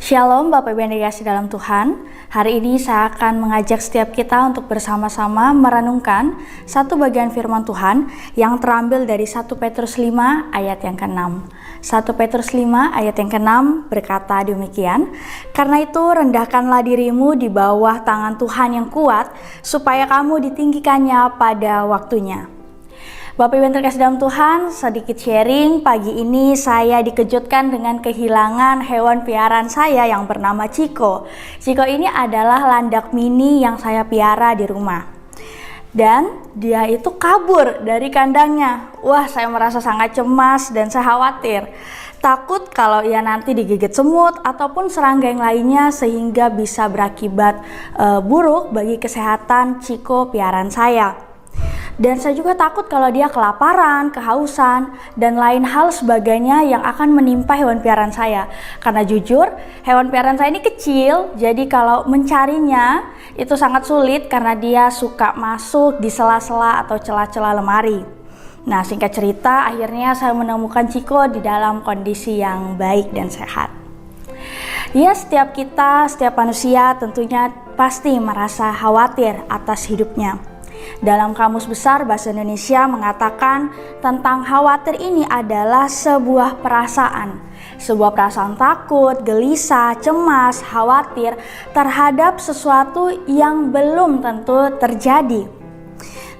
Shalom Bapak Ibu yang dikasihi dalam Tuhan. Hari ini saya akan mengajak setiap kita untuk bersama-sama merenungkan satu bagian firman Tuhan yang terambil dari 1 Petrus 5 ayat yang ke-6. 1 Petrus 5 ayat yang ke-6 berkata demikian, "Karena itu rendahkanlah dirimu di bawah tangan Tuhan yang kuat, supaya kamu ditinggikannya pada waktunya." Bapak Ibu yang terkasih dalam Tuhan, sedikit sharing, pagi ini saya dikejutkan dengan kehilangan hewan piaraan saya yang bernama Ciko. Ciko ini adalah landak mini yang saya piara di rumah. Dan dia itu kabur dari kandangnya. Wah, saya merasa sangat cemas dan saya khawatir. Takut kalau ia nanti digigit semut ataupun serangga yang lainnya sehingga bisa berakibat buruk bagi kesehatan Ciko piaraan saya. Dan saya juga takut kalau dia kelaparan, kehausan, dan lain hal sebagainya yang akan menimpa hewan piaraan saya. Karena jujur, hewan piaraan saya ini kecil, jadi kalau mencarinya itu sangat sulit karena dia suka masuk di sela-sela atau celah-celah lemari. Nah, singkat cerita, akhirnya saya menemukan Ciko di dalam kondisi yang baik dan sehat. Ya, setiap kita, setiap manusia tentunya pasti merasa khawatir atas hidupnya. Dalam Kamus Besar Bahasa Indonesia mengatakan tentang khawatir ini adalah sebuah perasaan takut, gelisah, cemas, khawatir terhadap sesuatu yang belum tentu terjadi.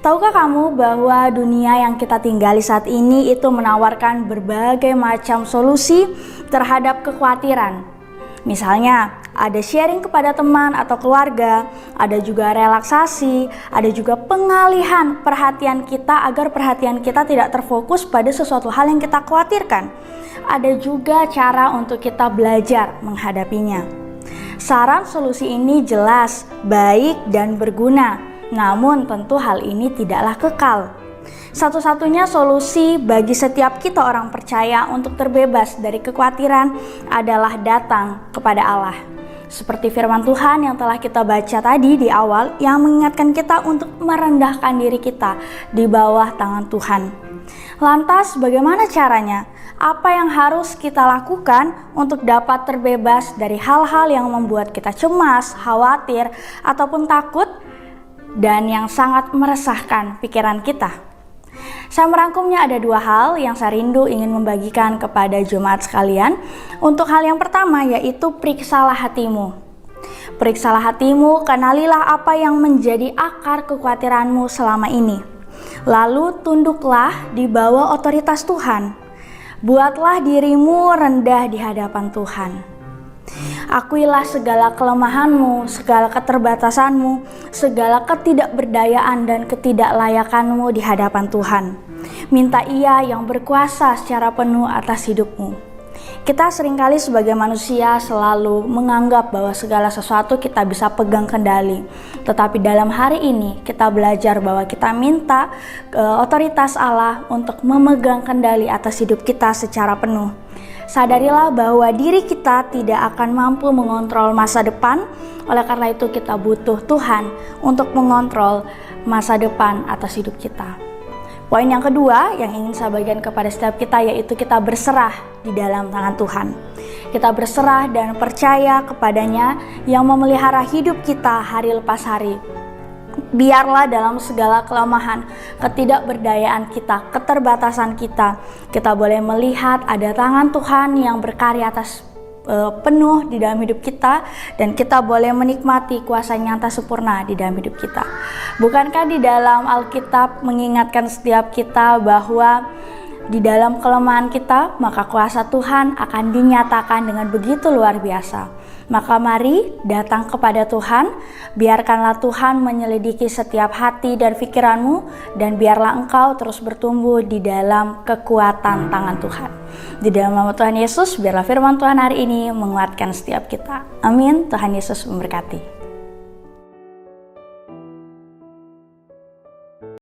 Tahukah kamu bahwa dunia yang kita tinggali saat ini itu menawarkan berbagai macam solusi terhadap kekhawatiran? Misalnya, ada sharing kepada teman atau keluarga, ada juga relaksasi, ada juga pengalihan perhatian kita agar perhatian kita tidak terfokus pada sesuatu hal yang kita khawatirkan. Ada juga cara untuk kita belajar menghadapinya. Saran solusi ini jelas, baik dan berguna, namun tentu hal ini tidaklah kekal. Satu-satunya solusi bagi setiap kita orang percaya untuk terbebas dari kekhawatiran adalah datang kepada Allah. Seperti firman Tuhan yang telah kita baca tadi di awal yang mengingatkan kita untuk merendahkan diri kita di bawah tangan Tuhan. Lantas bagaimana caranya? Apa yang harus kita lakukan untuk dapat terbebas dari hal-hal yang membuat kita cemas, khawatir, ataupun takut dan yang sangat meresahkan pikiran kita? Saya merangkumnya ada dua hal yang saya rindu ingin membagikan kepada jemaat sekalian. Untuk hal yang pertama yaitu periksalah hatimu. Periksalah hatimu, kenalilah apa yang menjadi akar kekhawatiranmu selama ini. Lalu tunduklah di bawah otoritas Tuhan. Buatlah dirimu rendah di hadapan Tuhan. Akuilah segala kelemahanmu, segala keterbatasanmu, segala ketidakberdayaan dan ketidaklayakanmu di hadapan Tuhan. Minta Ia yang berkuasa secara penuh atas hidupmu. Kita seringkali sebagai manusia selalu menganggap bahwa segala sesuatu kita bisa pegang kendali. Tetapi dalam hari ini kita belajar bahwa kita minta otoritas Allah untuk memegang kendali atas hidup kita secara penuh. Sadarilah bahwa diri kita tidak akan mampu mengontrol masa depan, oleh karena itu kita butuh Tuhan untuk mengontrol masa depan atas hidup kita. Poin yang kedua yang ingin saya bagikan kepada setiap kita yaitu kita berserah di dalam tangan Tuhan. Kita berserah dan percaya kepadanya yang memelihara hidup kita hari lepas hari. Biarlah dalam segala kelemahan, ketidakberdayaan kita, keterbatasan kita, kita boleh melihat ada tangan Tuhan yang berkarya atas penuh di dalam hidup kita, dan kita boleh menikmati kuasa nyata sempurna di dalam hidup kita. Bukankah di dalam Alkitab mengingatkan setiap kita bahwa di dalam kelemahan kita, maka kuasa Tuhan akan dinyatakan dengan begitu luar biasa. Maka mari datang kepada Tuhan, biarkanlah Tuhan menyelidiki setiap hati dan pikiranmu, dan biarlah engkau terus bertumbuh di dalam kekuatan tangan Tuhan. Di dalam nama Tuhan Yesus, biarlah firman Tuhan hari ini menguatkan setiap kita. Amin. Tuhan Yesus memberkati.